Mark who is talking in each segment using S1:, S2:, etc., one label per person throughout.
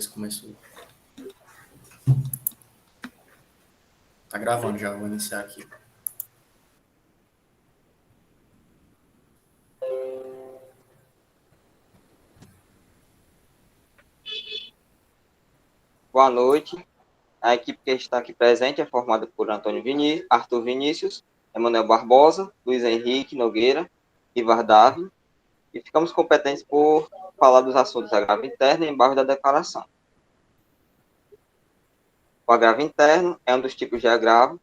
S1: Começou. Tá gravando já, vou iniciar aqui.
S2: Boa noite. A equipe que está aqui presente é formada por Arthur Vinícius, Emanuel Barbosa, Luiz Henrique Nogueira, Ivar Davi, e ficamos competentes por falar dos assuntos agravo interno e embargo da declaração. O agravo interno é um dos tipos de agravo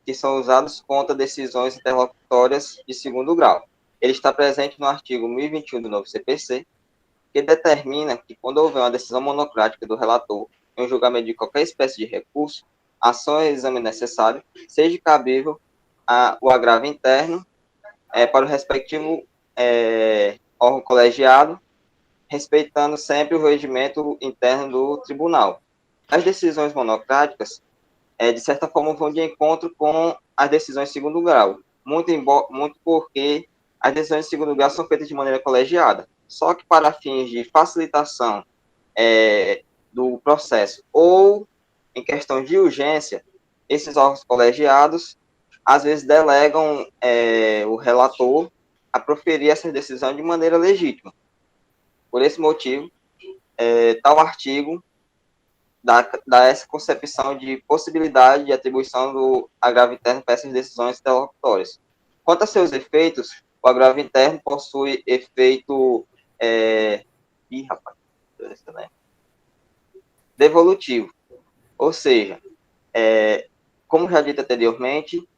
S2: que são usados contra decisões interlocutórias de segundo grau. Ele está presente no artigo 1021 do novo CPC, que determina que quando houver uma decisão monocrática do relator em um julgamento de qualquer espécie de recurso, ação ou exame necessário, seja cabível o agravo interno para o respectivo órgão colegiado, respeitando sempre o regimento interno do tribunal. As decisões monocráticas, de certa forma, vão de encontro com as decisões de segundo grau, muito porque as decisões de segundo grau são feitas de maneira colegiada. Só que para fins de facilitação do processo ou em questão de urgência, esses órgãos colegiados às vezes delegam o relator a proferir essa decisão de maneira legítima. Por esse motivo, tal artigo dá essa concepção de possibilidade de atribuição do agravo interno para essas decisões interlocutórias. Quanto a seus efeitos, o agravo interno possui efeito devolutivo, ou seja, como já dito anteriormente,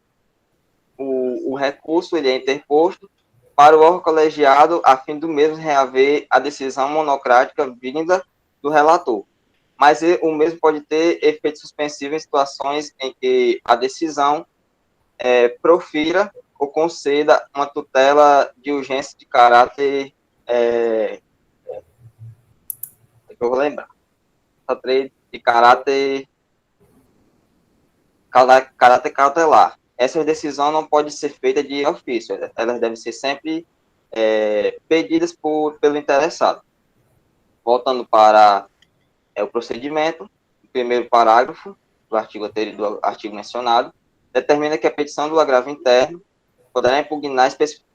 S2: o recurso ele é interposto para o órgão colegiado a fim do mesmo reaver a decisão monocrática vinda do relator. Mas o mesmo pode ter efeito suspensivo em situações em que a decisão profira ou conceda uma tutela de urgência de caráter eu vou lembrar, de caráter cautelar. Essa decisão não pode ser feita de ofício, elas devem ser sempre pedidas pelo interessado. Voltando para o procedimento, o primeiro parágrafo do artigo mencionado determina que a petição do agravo interno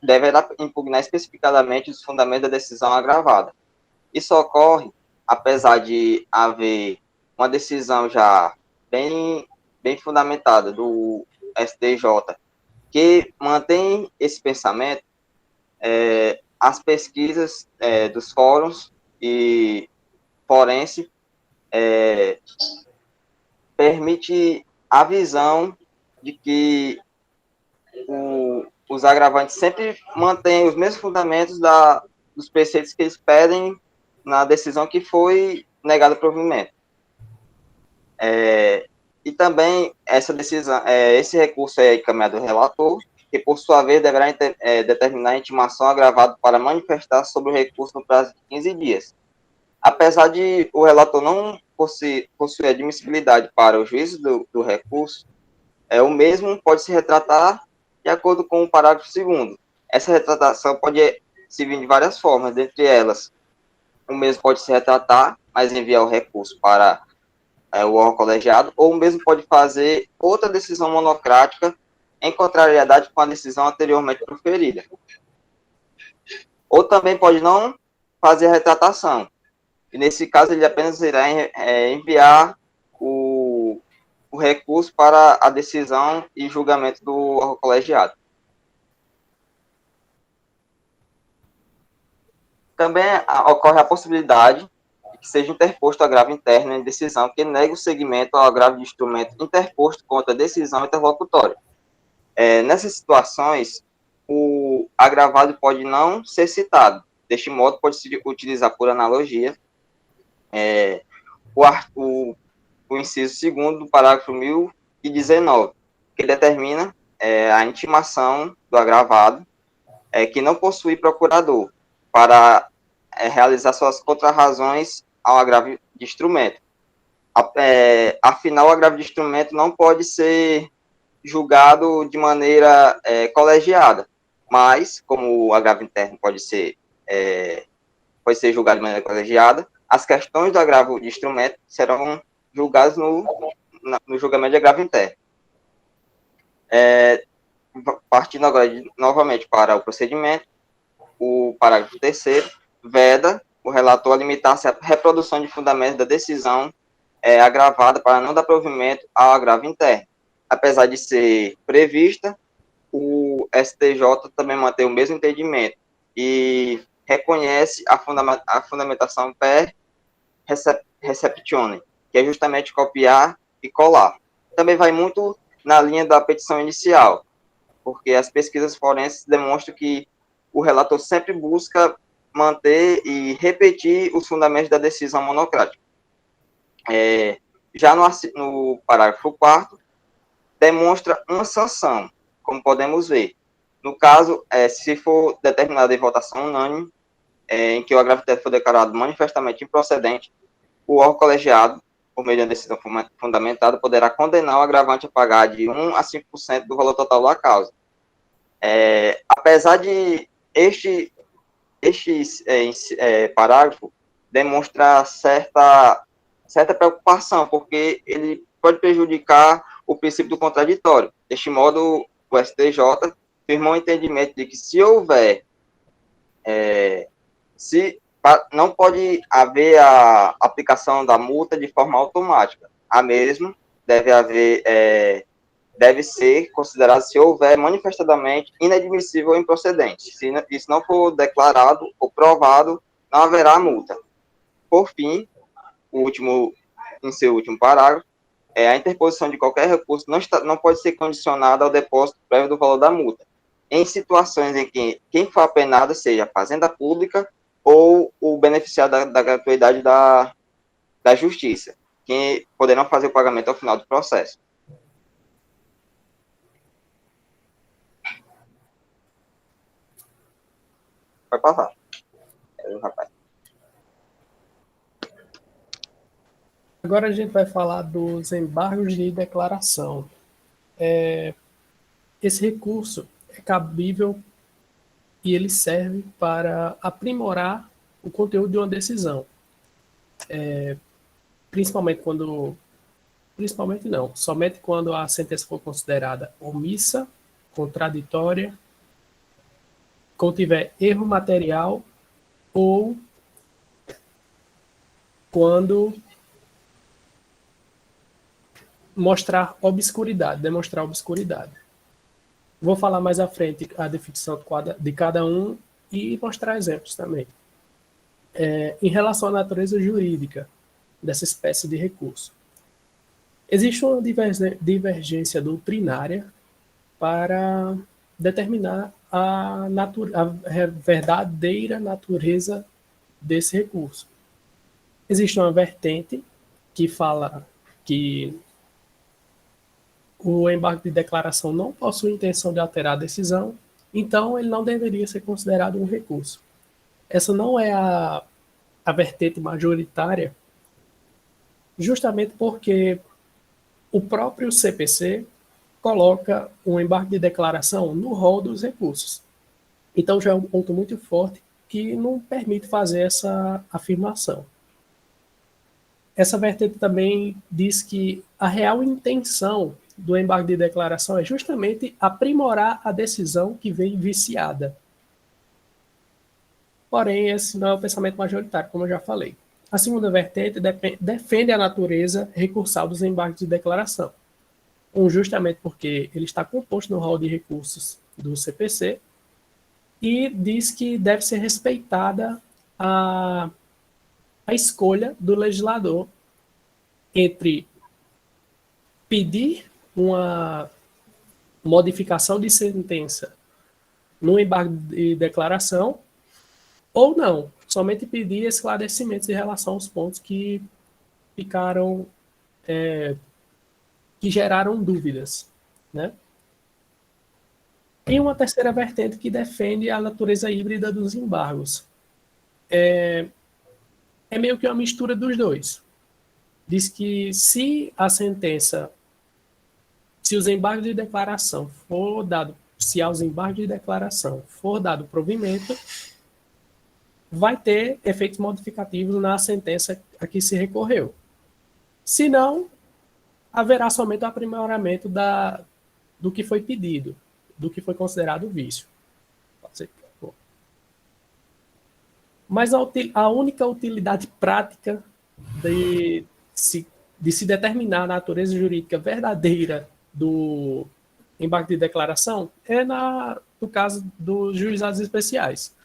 S2: deverá impugnar especificadamente os fundamentos da decisão agravada. Isso ocorre apesar de haver uma decisão já bem fundamentada do STJ que mantém esse pensamento. As pesquisas dos fóruns e forense permite a visão de que os agravantes sempre mantêm os mesmos fundamentos dos preceitos que eles pedem na decisão que foi negada o provimento. E também essa decisão, esse recurso é encaminhado ao relator, que por sua vez deverá determinar a intimação agravada para manifestar sobre o recurso no prazo de 15 dias. Apesar de o relator não possuir admissibilidade para o juízo do recurso, o mesmo pode se retratar de acordo com o parágrafo 2º. Essa retratação pode se vir de várias formas, dentre elas, o mesmo pode se retratar, mas enviar o recurso para o órgão colegiado, ou o mesmo pode fazer outra decisão monocrática em contrariedade com a decisão anteriormente proferida. Ou também pode não fazer a retratação, e nesse caso ele apenas irá enviar o recurso para a decisão e julgamento do órgão colegiado. Também ocorre a possibilidade de que seja interposto agravo interno em decisão que negue o seguimento ao agravo de instrumento interposto contra a decisão interlocutória. Nessas situações, o agravado pode não ser citado. Deste modo, pode-se utilizar por analogia o inciso 2º do parágrafo 1019, que determina a intimação do agravado que não possui procurador para realizar suas contrarrazões ao agravo de instrumento. Afinal, o agravo de instrumento não pode ser julgado de maneira colegiada, mas, como o agravo interno pode ser julgado de maneira colegiada, as questões do agravo de instrumento serão julgadas no julgamento de agravo interno. Partindo agora novamente para o procedimento, o parágrafo 3º veda o relator a limitar-se à reprodução de fundamentos da decisão agravada para não dar provimento ao agravo interno. Apesar de ser prevista, o STJ também mantém o mesmo entendimento e reconhece a fundamentação per receptione, que é justamente copiar e colar. Também vai muito na linha da petição inicial, porque as pesquisas forenses demonstram que o relator sempre busca manter e repetir os fundamentos da decisão monocrática. Já no parágrafo 4º, demonstra uma sanção, como podemos ver. No caso, se for determinada em votação unânime, em que o agravo interno for declarado manifestamente improcedente, o órgão colegiado, por meio de uma decisão fundamentada, poderá condenar o agravante a pagar de 1 a 5% do valor total da causa. Apesar de este parágrafo demonstrar certa preocupação, porque ele pode prejudicar o princípio do contraditório. Deste modo, o STJ firmou o entendimento de que se houver, não pode haver a aplicação da multa de forma automática. A mesma deve ser considerada se houver manifestadamente inadmissível ou improcedente. Se isso não for declarado ou provado, não haverá multa. Por fim, em seu último parágrafo, a interposição de qualquer recurso não pode ser condicionada ao depósito prévio do valor da multa, em situações em que quem for apenado seja a Fazenda Pública ou o beneficiário da gratuidade da Justiça, que poderão fazer o pagamento ao final do processo. Vai passar. Rapaz.
S3: Agora a gente vai falar dos embargos de declaração. Esse recurso é cabível e ele serve para aprimorar o conteúdo de uma decisão. Somente quando a sentença for considerada omissa, contraditória, contiver erro material ou quando demonstrar obscuridade. Vou falar mais à frente a definição de cada um e mostrar exemplos também. Em relação à natureza jurídica dessa espécie de recurso, existe uma divergência doutrinária para determinar a verdadeira natureza desse recurso. Existe uma vertente que fala que o embargo de declaração não possui intenção de alterar a decisão, então ele não deveria ser considerado um recurso. Essa não é a vertente majoritária, justamente porque o próprio CPC coloca um embargo de declaração no rol dos recursos. Então já é um ponto muito forte que não permite fazer essa afirmação. Essa vertente também diz que a real intenção do embargo de declaração é justamente aprimorar a decisão que vem viciada. Porém, esse não é o pensamento majoritário, como eu já falei. A segunda vertente defende a natureza recursal dos embargos de declaração, justamente porque ele está composto no rol de recursos do CPC e diz que deve ser respeitada a escolha do legislador entre pedir uma modificação de sentença no embargo de declaração ou não, somente pedir esclarecimentos em relação aos pontos que ficaram, que geraram dúvidas, né? E uma terceira vertente que defende a natureza híbrida dos embargos. É meio que uma mistura dos dois. Diz que se aos embargos de declaração for dado provimento, vai ter efeitos modificativos na sentença a que se recorreu. Se não, haverá somente o aprimoramento do que foi pedido, do que foi considerado vício. Mas a única utilidade prática de se determinar a natureza jurídica verdadeira do embargo de declaração é no caso dos juizados especiais.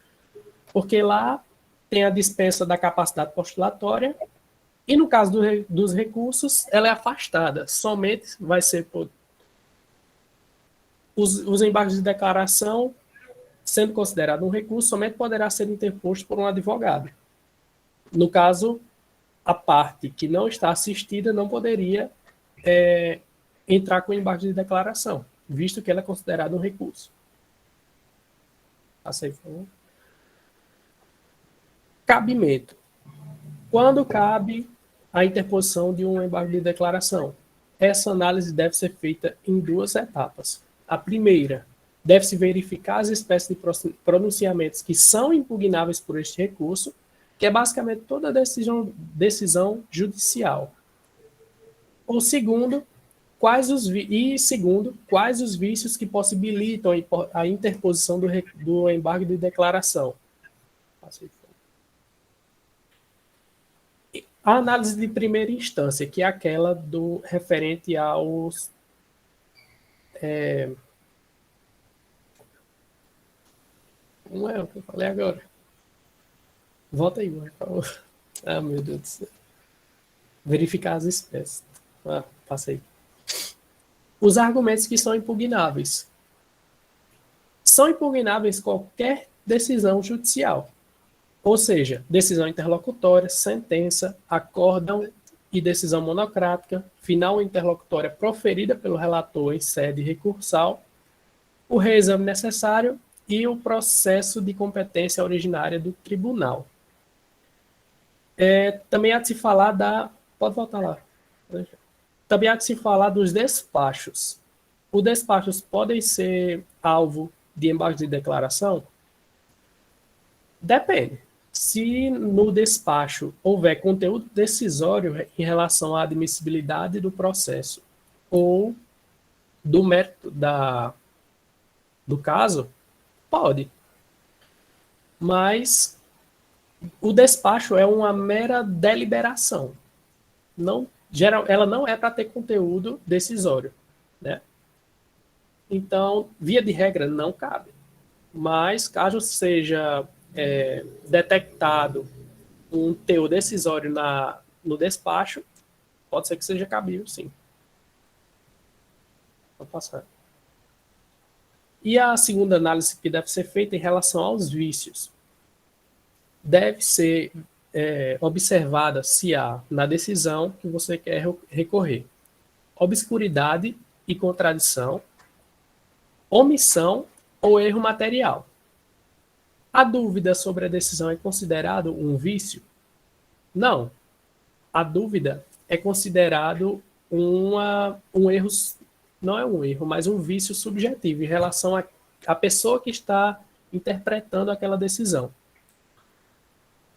S3: Porque lá tem a dispensa da capacidade postulatória e, no caso dos recursos, ela é afastada. Somente vai ser os embargos de declaração, sendo considerado um recurso, somente poderá ser interposto por um advogado. No caso, a parte que não está assistida não poderia entrar com embargo de declaração, visto que ela é considerada um recurso. Aceitou? Cabimento. Quando cabe a interposição de um embargo de declaração? Essa análise deve ser feita em 2 etapas. A primeira, deve-se verificar as espécies de pronunciamentos que são impugnáveis por este recurso, que é basicamente toda decisão judicial. O segundo, quais os vícios que possibilitam a interposição do embargo de declaração. A análise de primeira instância, que é aquela do referente aos não é o que eu falei agora. Volta aí, por favor. Ah, meu Deus do céu. Verificar as espécies. Passei. Os argumentos que são impugnáveis. São impugnáveis qualquer decisão judicial. Ou seja, decisão interlocutória, sentença, acórdão e decisão monocrática, final interlocutória proferida pelo relator em sede recursal, o reexame necessário e o processo de competência originária do tribunal. Também há de se falar Pode voltar lá. Também há de se falar dos despachos. Os despachos podem ser alvo de embargo de declaração? Depende. Se no despacho houver conteúdo decisório em relação à admissibilidade do processo ou do mérito do caso, pode. Mas o despacho é uma mera deliberação. Ela não é para ter conteúdo decisório, né? Então, via de regra, não cabe. Mas, caso seja detectado um teor decisório no despacho, pode ser que seja cabível, sim. Vou passar. E a segunda análise que deve ser feita em relação aos vícios. Deve ser observada se há na decisão que você quer recorrer obscuridade e contradição, omissão ou erro material. A dúvida sobre a decisão é considerado um vício? Não. A dúvida é considerado um erro, não é um erro, mas um vício subjetivo em relação à pessoa que está interpretando aquela decisão.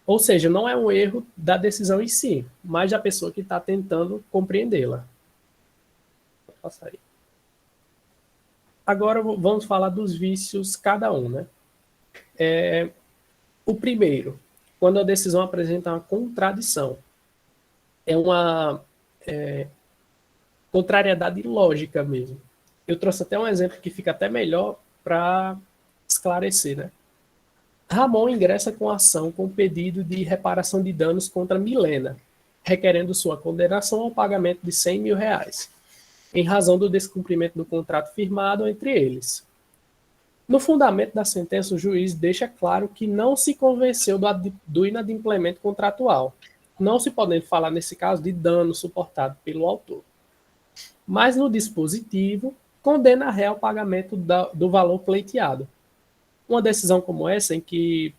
S3: Ou seja, não é um erro da decisão em si, mas da pessoa que está tentando compreendê-la. Vou passar aí. Agora vamos falar dos vícios cada um, né? O primeiro, quando a decisão apresenta uma contradição. É uma contrariedade lógica mesmo. Eu trouxe até um exemplo que fica até melhor para esclarecer, né? Ramon ingressa com ação com pedido de reparação de danos contra Milena, requerendo sua condenação ao pagamento de R$100 mil, em razão do descumprimento do contrato firmado entre eles. No fundamento da sentença, o juiz deixa claro que não se convenceu do inadimplemento contratual, não se podendo falar, nesse caso, de dano suportado pelo autor. Mas no dispositivo, condena a réu ao pagamento do valor pleiteado. Uma decisão como essa, em que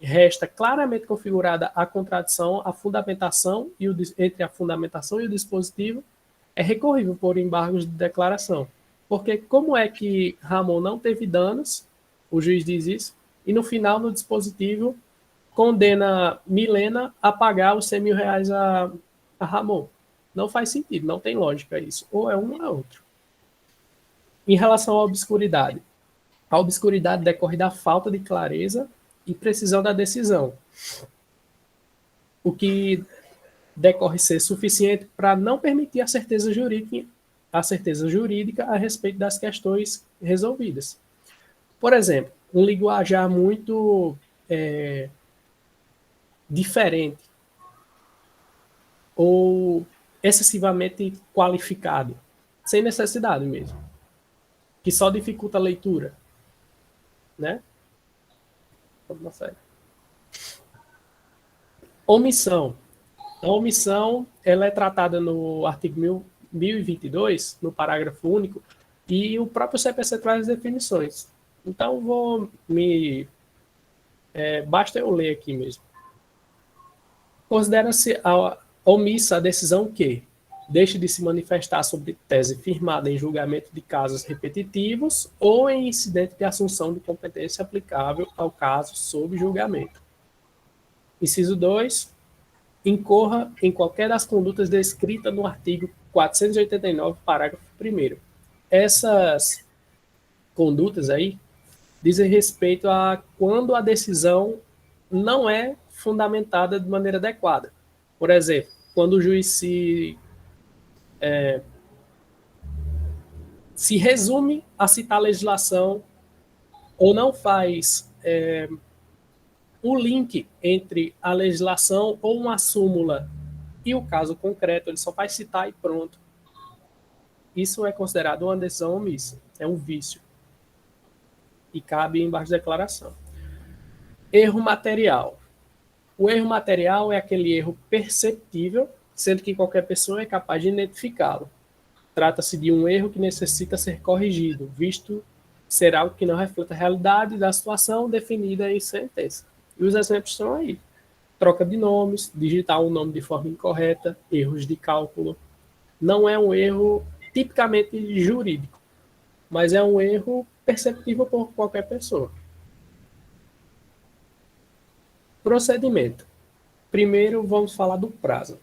S3: resta claramente configurada a contradição, a fundamentação entre a fundamentação e o dispositivo, é recorrível por embargos de declaração. Porque como é que Ramon não teve danos, o juiz diz isso, e no final, no dispositivo, condena Milena a pagar os 100 mil reais a Ramon. Não faz sentido, não tem lógica isso. Ou é um ou é outro. Em relação à obscuridade, a obscuridade decorre da falta de clareza e precisão da decisão, o que decorre ser suficiente para não permitir a certeza jurídica a respeito das questões resolvidas. Por exemplo, um linguajar muito diferente ou excessivamente qualificado, sem necessidade mesmo, que só dificulta a leitura, né? Omissão. A omissão ela é tratada no artigo 1022, no parágrafo único, e o próprio CPC traz as definições. Então, basta eu ler aqui mesmo. Considera-se omissa a decisão que deixe de se manifestar sobre tese firmada em julgamento de casos repetitivos ou em incidente de assunção de competência aplicável ao caso sob julgamento. Inciso 2. Incorra em qualquer das condutas descritas no artigo 489, parágrafo 1º. Essas condutas aí dizem respeito a quando a decisão não é fundamentada de maneira adequada. Por exemplo, quando o juiz se resume a citar a legislação ou não faz o link entre a legislação ou uma súmula e o caso concreto, ele só faz citar e pronto. Isso é considerado uma decisão omissa, é um vício. E cabe embaixo de declaração. Erro material. O erro material é aquele erro perceptível, sendo que qualquer pessoa é capaz de identificá-lo. Trata-se de um erro que necessita ser corrigido, visto ser algo que não reflete a realidade da situação definida em sentença. E os exemplos estão aí. Troca de nomes, digitar um nome de forma incorreta, erros de cálculo. Não é um erro tipicamente jurídico, mas é um erro perceptível por qualquer pessoa. Procedimento. Primeiro, vamos falar do prazo.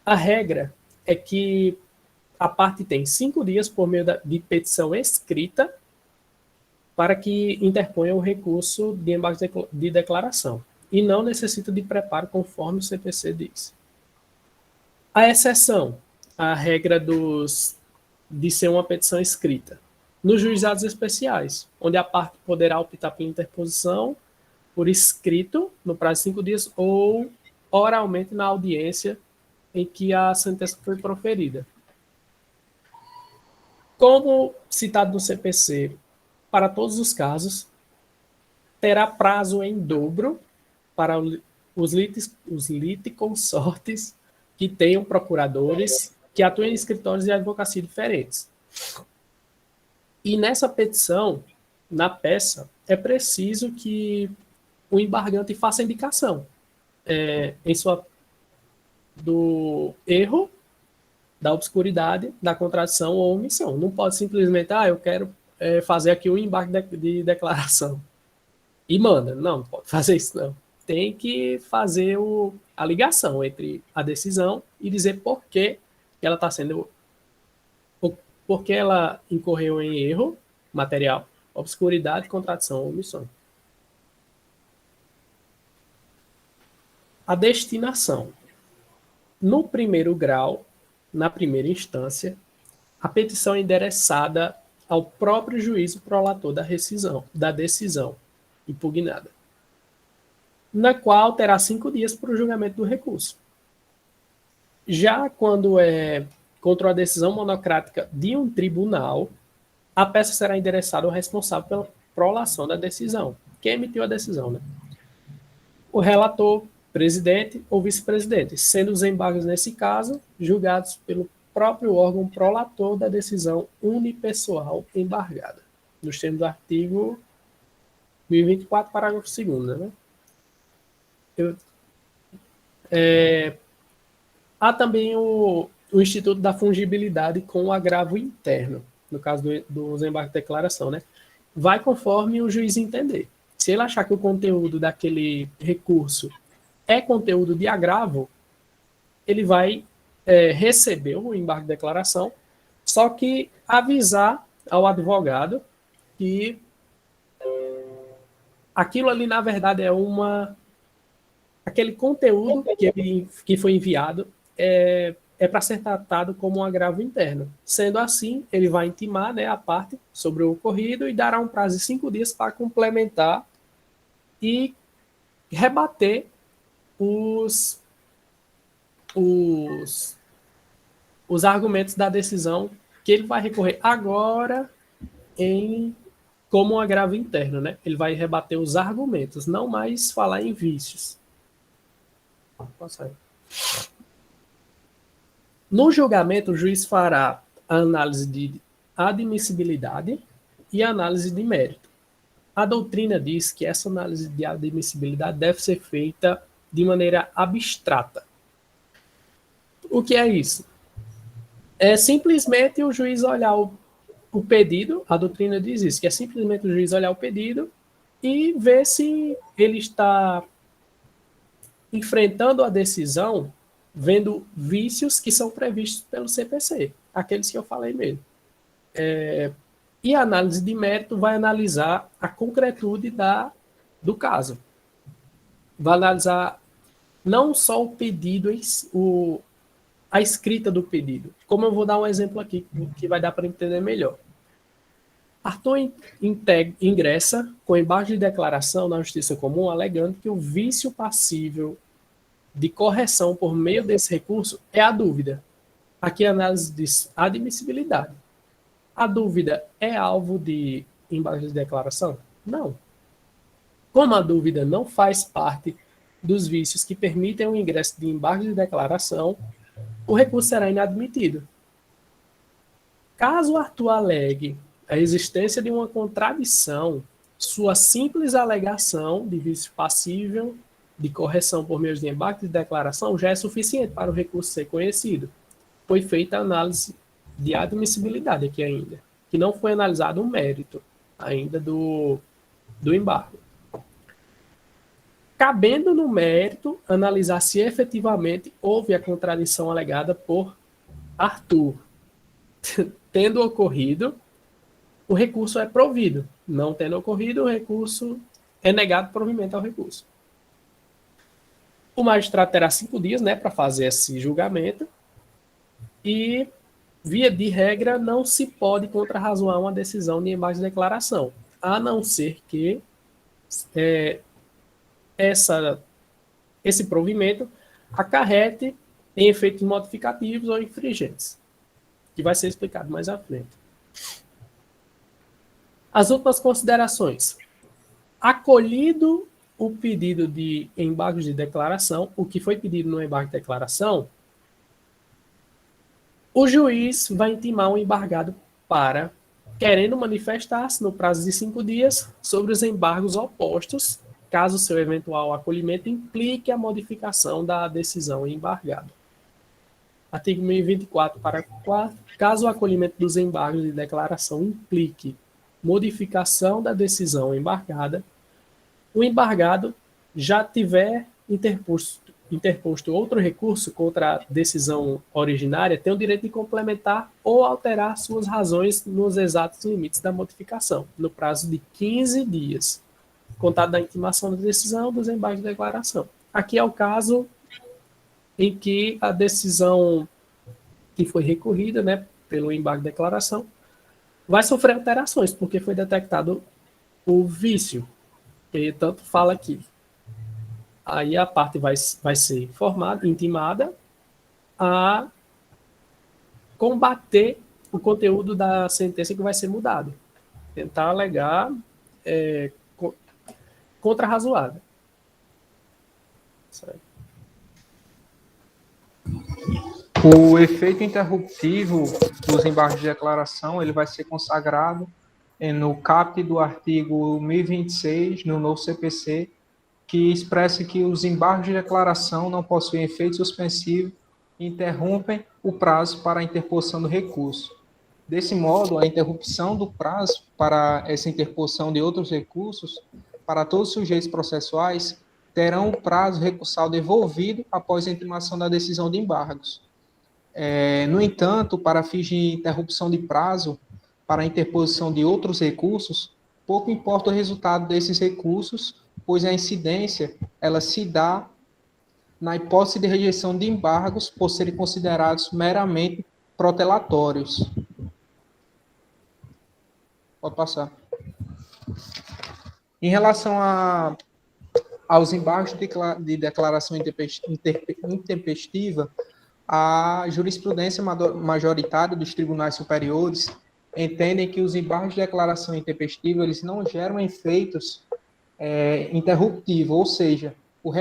S3: A regra é que a parte tem 5 dias por meio de petição escrita para que interponha o recurso de embargo de declaração e não necessita de preparo conforme o CPC diz. A exceção, a regra de ser uma petição escrita, nos juizados especiais, onde a parte poderá optar pela interposição por escrito no prazo de 5 dias ou oralmente na audiência em que a sentença foi proferida. Como citado no CPC, para todos os casos, terá prazo em dobro para os litisconsortes que tenham procuradores que atuem em escritórios de advocacia diferentes. E nessa petição, na peça, é preciso que o embargante faça indicação do erro, da obscuridade, da contradição ou omissão. Não pode simplesmente, eu quero fazer aqui um embargo de declaração. E manda. Não pode fazer isso, não. Tem que fazer a ligação entre a decisão e dizer por que ela está sendo... Por que ela incorreu em erro material, obscuridade, contradição ou omissão. A destinação. No primeiro grau, na primeira instância, a petição é endereçada ao próprio juízo prolator da decisão impugnada, na qual terá 5 dias para o julgamento do recurso. Já quando é contra a decisão monocrática de um tribunal, a peça será endereçada ao responsável pela prolação da decisão, quem emitiu a decisão, né? O relator, presidente ou vice-presidente, sendo os embargos, nesse caso, julgados pelo próprio órgão prolator da decisão unipessoal embargada, nos termos do artigo 1024, parágrafo 2º, né? Há também o Instituto da Fungibilidade com o agravo interno, no caso dos embargos de declaração, né? Vai conforme o juiz entender. se ele achar que o conteúdo daquele recurso é conteúdo de agravo, ele vai receber o embargo de declaração, só que avisar ao advogado que aquilo ali, na verdade, aquele conteúdo que foi enviado é para ser tratado como um agravo interno. Sendo assim, ele vai intimar, né, a parte sobre o ocorrido e dará um prazo de 5 dias para complementar e rebater os argumentos da decisão que ele vai recorrer agora como um agravo interno, né? Ele vai rebater os argumentos, não mais falar em vícios. No julgamento, o juiz fará a análise de admissibilidade e a análise de mérito. A doutrina diz que essa análise de admissibilidade deve ser feita de maneira abstrata. O que é isso? É simplesmente o juiz olhar o pedido, a doutrina diz isso, que é simplesmente o juiz olhar o pedido e ver se ele está enfrentando a decisão vendo vícios que são previstos pelo CPC, aqueles que eu falei mesmo. E a análise de mérito vai analisar a concretude do caso. Vai analisar não só o pedido, a escrita do pedido. Como eu vou dar um exemplo aqui, que vai dar para entender melhor. Arthur ingressa com embargo de declaração na Justiça Comum, alegando que o vício passível de correção por meio desse recurso é a dúvida. Aqui a análise de admissibilidade. A dúvida é alvo de embargo de declaração? Não. Como a dúvida não faz parte dos vícios que permitem o ingresso de embargo de declaração, o recurso será inadmitido. Caso Arthur alegue a existência de uma contradição, sua simples alegação de vício passível de correção por meio de embargo de declaração já é suficiente para o recurso ser conhecido. Foi feita a análise de admissibilidade aqui ainda, que não foi analisado o mérito ainda do embargo. Cabendo no mérito analisar se efetivamente houve a contradição alegada por Arthur. Tendo ocorrido, o recurso é provido. Não tendo ocorrido, o recurso é negado provimento ao recurso. O magistrado terá 5 dias, né, para fazer esse julgamento e, via de regra, não se pode contrarrazoar uma decisão de embargo de declaração, a não ser que esse provimento acarrete em efeitos modificativos ou infringentes, que vai ser explicado mais à frente. As últimas considerações. Acolhido o pedido de embargo de declaração, o que foi pedido no embargo de declaração, o juiz vai intimar o embargado para, querendo manifestar-se no prazo de 5 dias sobre os embargos opostos, caso seu eventual acolhimento implique a modificação da decisão embargada. Artigo 1024, parágrafo 4. Caso o acolhimento dos embargos de declaração implique modificação da decisão embargada, o embargado já tiver interposto outro recurso contra a decisão originária, tem o direito de complementar ou alterar suas razões nos exatos limites da modificação, no prazo de 15 dias, contado da intimação da decisão dos embargos de declaração. Aqui é o caso em que a decisão que foi recorrida, né, pelo embargo de declaração, vai sofrer alterações, porque foi detectado o vício, que tanto fala aqui. Aí a parte vai ser informada, intimada, a combater o conteúdo da sentença que vai ser mudado. Tentar alegar contrarrazoada. Certo.
S4: O efeito interruptivo dos embargos de declaração ele vai ser consagrado no caput do artigo 1026, no novo CPC, que expressa que os embargos de declaração não possuem efeito suspensivo e interrompem o prazo para a interposição do recurso. Desse modo, a interrupção do prazo para essa interposição de outros recursos para todos os sujeitos processuais, terão o prazo recursal devolvido após a intimação da decisão de embargos. No entanto, para fins de interrupção de prazo, para a interposição de outros recursos, pouco importa o resultado desses recursos, pois a incidência ela se dá na hipótese de rejeição de embargos por serem considerados meramente protelatórios. Pode passar. Em relação aos embargos de declaração intempestiva, a jurisprudência majoritária dos tribunais superiores entendem que os embargos de declaração intempestiva eles não geram efeitos interruptivos, ou seja, o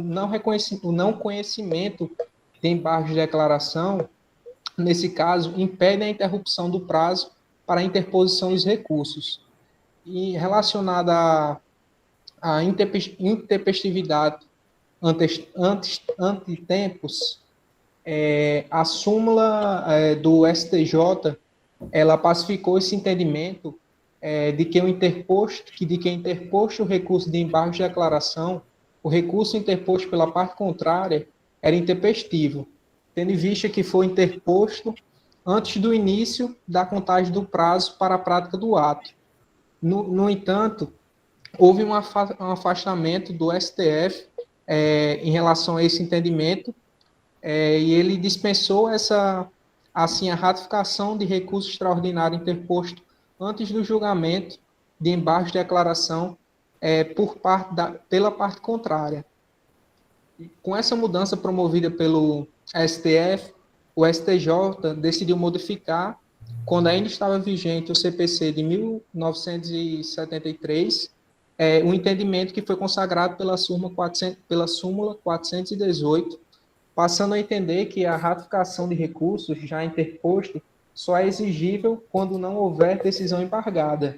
S4: não conhecimento de embargos de declaração, nesse caso, impede a interrupção do prazo para a interposição dos recursos. E relacionada à intempestividade ante tempos, a súmula do STJ, ela pacificou esse entendimento de que interposto o recurso de embargo de declaração, o recurso interposto pela parte contrária era intempestivo, tendo em vista que foi interposto antes do início da contagem do prazo para a prática do ato. No entanto, houve um afastamento do STF em relação a esse entendimento, e ele dispensou a ratificação de recurso extraordinário interposto antes do julgamento de embargo de declaração pela parte contrária. Com essa mudança promovida pelo STF, o STJ decidiu modificar, quando ainda estava vigente o CPC de 1973, o entendimento que foi consagrado pela súmula 418, passando a entender que a ratificação de recursos já interposto só é exigível quando não houver decisão embargada.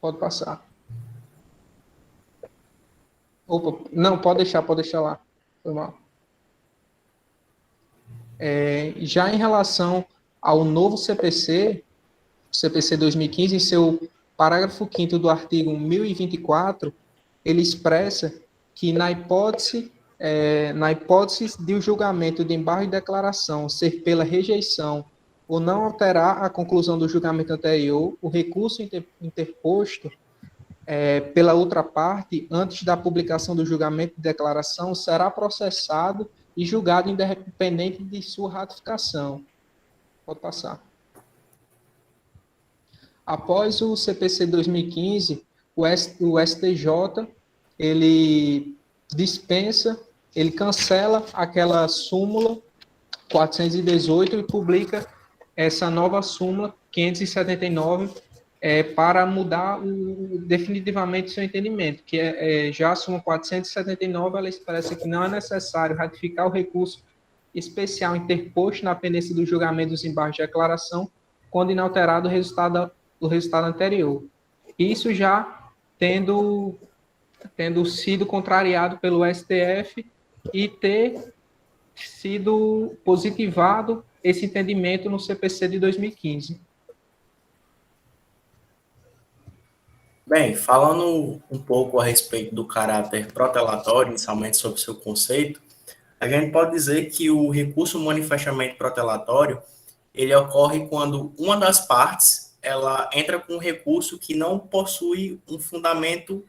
S4: Pode passar. Opa, não, pode deixar lá. Foi mal. Já em relação ao novo CPC 2015, em seu parágrafo 5º do artigo 1024, ele expressa que na hipótese de o julgamento de embargo de declaração ser pela rejeição ou não alterar a conclusão do julgamento anterior, o recurso interposto pela outra parte, antes da publicação do julgamento de declaração, será processado e julgado independente de sua ratificação. Pode passar. Após o CPC 2015, o STJ, ele cancela aquela súmula 418 e publica essa nova súmula 579 para mudar definitivamente seu entendimento, que já a súmula 479, ela expressa que não é necessário ratificar o recurso especial interposto na pendência do julgamento dos embargos de declaração, quando inalterado o resultado anterior. Isso já tendo sido contrariado pelo STF e ter sido positivado esse entendimento no CPC de 2015.
S1: Bem, falando um pouco a respeito do caráter protelatório, inicialmente sobre o seu conceito, a gente pode dizer que o recurso manifestamente protelatório, ele ocorre quando uma das partes, ela entra com um recurso que não possui um fundamento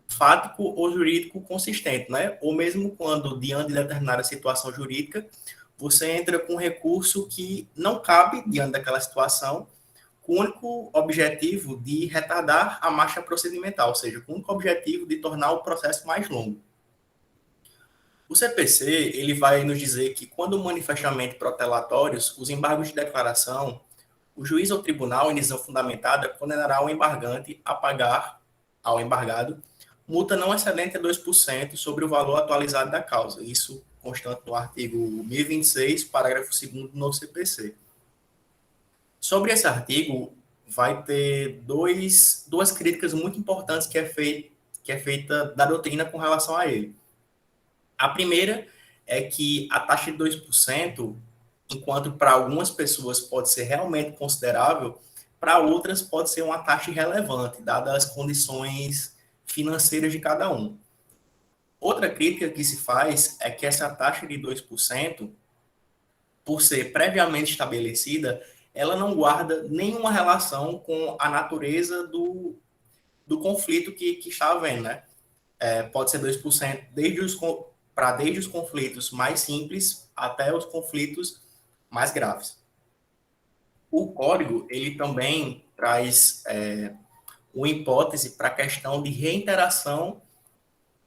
S1: fático ou jurídico consistente, né? Ou mesmo quando, diante de determinada situação jurídica, você entra com um recurso que não cabe diante daquela situação, com o único objetivo de retardar a marcha procedimental, ou seja, com o único objetivo de tornar o processo mais longo. O CPC, ele vai nos dizer que, quando manifestamente protelatórios, os embargos de declaração, o juiz ou tribunal, em decisão fundamentada, condenará o embargante a pagar ao embargado multa não excedente a 2% sobre o valor atualizado da causa. Isso constante no artigo 1026, parágrafo 2º do novo CPC. Sobre esse artigo, vai ter duas críticas muito importantes que é feita da doutrina com relação a ele. A primeira é que a taxa de 2%, enquanto para algumas pessoas pode ser realmente considerável, para outras pode ser uma taxa irrelevante, dadas as condições financeiras de cada um. Outra crítica que se faz é que essa taxa de 2%, por ser previamente estabelecida, ela não guarda nenhuma relação com a natureza do conflito que está havendo, né? Pode ser 2% desde os conflitos mais simples até os conflitos mais graves. O código, ele também traz uma hipótese para a questão de reiteração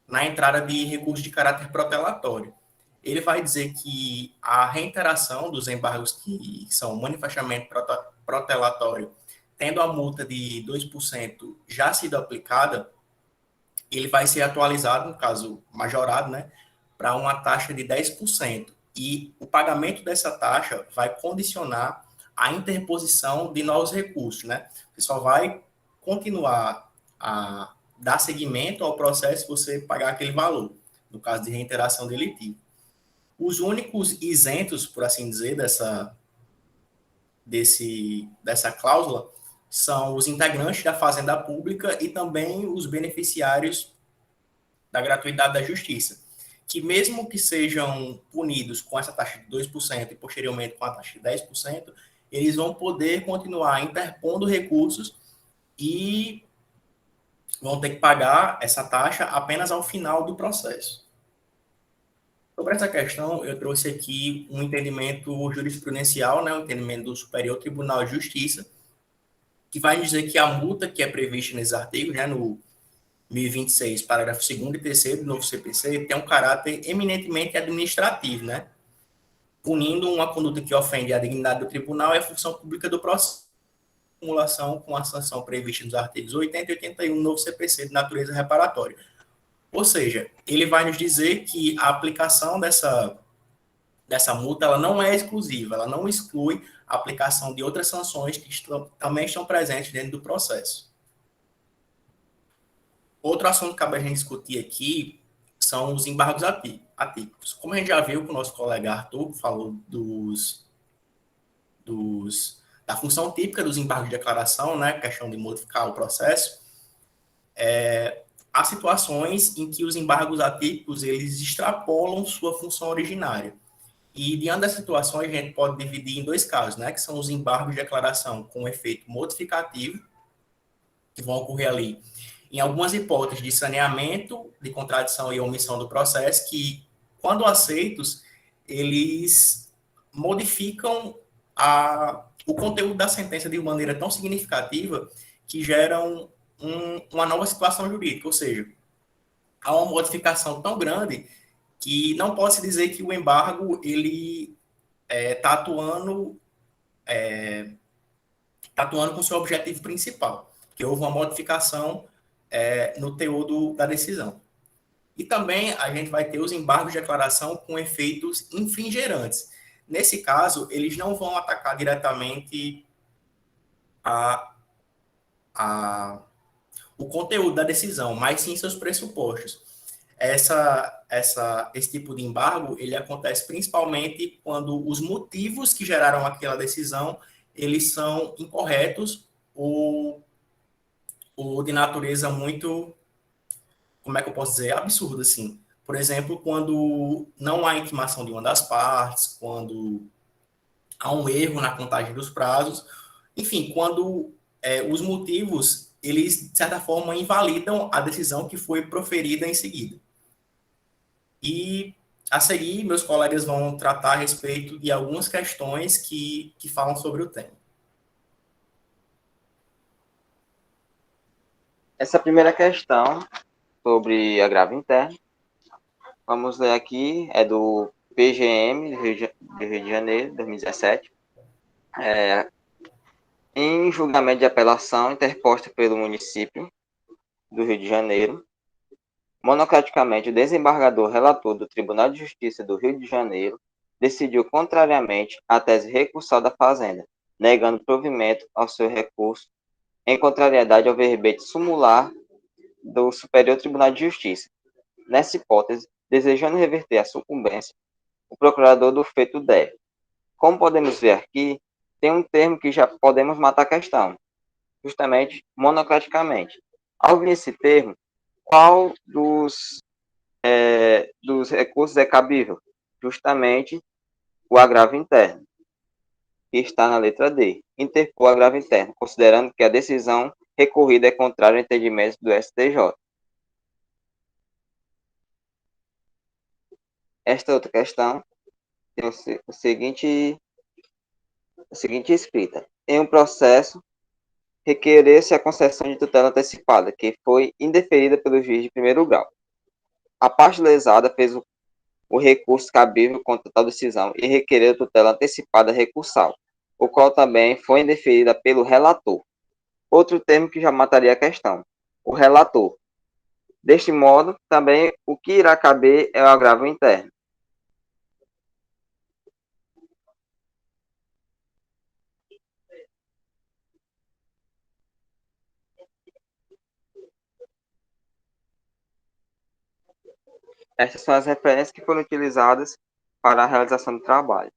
S1: na entrada de recurso de caráter protelatório. Ele vai dizer que a reiteração dos embargos que são manifestamente protelatório, tendo a multa de 2% já sido aplicada, ele vai ser atualizado, no caso majorado, né, para uma taxa de 10%. E o pagamento dessa taxa vai condicionar a interposição de novos recursos, né? Você só vai continuar a dar seguimento ao processo se você pagar aquele valor, no caso de reiteração delitiva. Os únicos isentos, por assim dizer, dessa cláusula são os integrantes da Fazenda Pública e também os beneficiários da gratuidade da justiça, que mesmo que sejam punidos com essa taxa de 2% e posteriormente com a taxa de 10%, eles vão poder continuar interpondo recursos e vão ter que pagar essa taxa apenas ao final do processo. Sobre essa questão, eu trouxe aqui um entendimento jurisprudencial, né, um entendimento do Superior Tribunal de Justiça, que vai dizer que a multa que é prevista nesses artigos, né, no 1026, parágrafo 2º e 3º do novo CPC, tem um caráter eminentemente administrativo, né, punindo uma conduta que ofende a dignidade do tribunal e a função pública do processo, em acumulação com a sanção prevista nos artigos 80 e 81 do novo CPC de natureza reparatória. Ou seja, ele vai nos dizer que a aplicação dessa multa ela não é exclusiva, ela não exclui a aplicação de outras sanções que também estão presentes dentro do processo. Outro assunto que cabe a gente discutir aqui são os embargos atípicos. Como a gente já viu que o nosso colega Arthur falou da função típica dos embargos de declaração, né, questão de modificar o processo, há situações em que os embargos atípicos eles extrapolam sua função originária. E, diante das situações, a gente pode dividir em dois casos, né, que são os embargos de declaração com efeito modificativo, que vão ocorrer ali em algumas hipóteses de saneamento, de contradição e omissão do processo, que, quando aceitos, eles modificam o conteúdo da sentença de maneira tão significativa que geram uma nova situação jurídica, ou seja, há uma modificação tão grande que não pode-se dizer que o embargo ele está atuando com seu objetivo principal, que houve uma modificação no teor da decisão. E também a gente vai ter os embargos de declaração com efeitos infringerantes. Nesse caso, eles não vão atacar diretamente o conteúdo da decisão, mas sim seus pressupostos. Esse tipo de embargo, ele acontece principalmente quando os motivos que geraram aquela decisão, eles são incorretos ou de natureza muito, como é que eu posso dizer, absurda, assim. Por exemplo, quando não há intimação de uma das partes, quando há um erro na contagem dos prazos, enfim, quando os motivos, eles, de certa forma, invalidam a decisão que foi proferida em seguida. E, a seguir, meus colegas vão tratar a respeito de algumas questões que falam sobre o tema.
S2: Essa primeira questão, sobre agravo interno, vamos ler aqui, é do PGM, do Rio de Janeiro, 2017. Em julgamento de apelação interposta pelo município do Rio de Janeiro, monocraticamente, o desembargador relator do Tribunal de Justiça do Rio de Janeiro decidiu contrariamente à tese recursal da Fazenda, negando provimento ao seu recurso em contrariedade ao verbete sumular do Superior Tribunal de Justiça. Nessa hipótese, desejando reverter a sucumbência, o procurador do feito deve. Como podemos ver aqui, tem um termo que já podemos matar a questão, justamente monocraticamente. Ao vir esse termo, qual dos recursos é cabível? Justamente o agravo interno, que está na letra D. Interpor agravo interno, considerando que a decisão recorrida é contrária ao entendimento do STJ. Esta outra questão tem a seguinte escrita. Em um processo, requerer-se a concessão de tutela antecipada, que foi indeferida pelo juiz de primeiro grau. A parte lesada fez o recurso cabível contra tal decisão e requerer tutela antecipada recursal, o qual também foi indeferida pelo relator. Outro termo que já mataria a questão, o relator. Deste modo, também o que irá caber é o agravo interno. Essas são as referências que foram utilizadas para a realização do trabalho.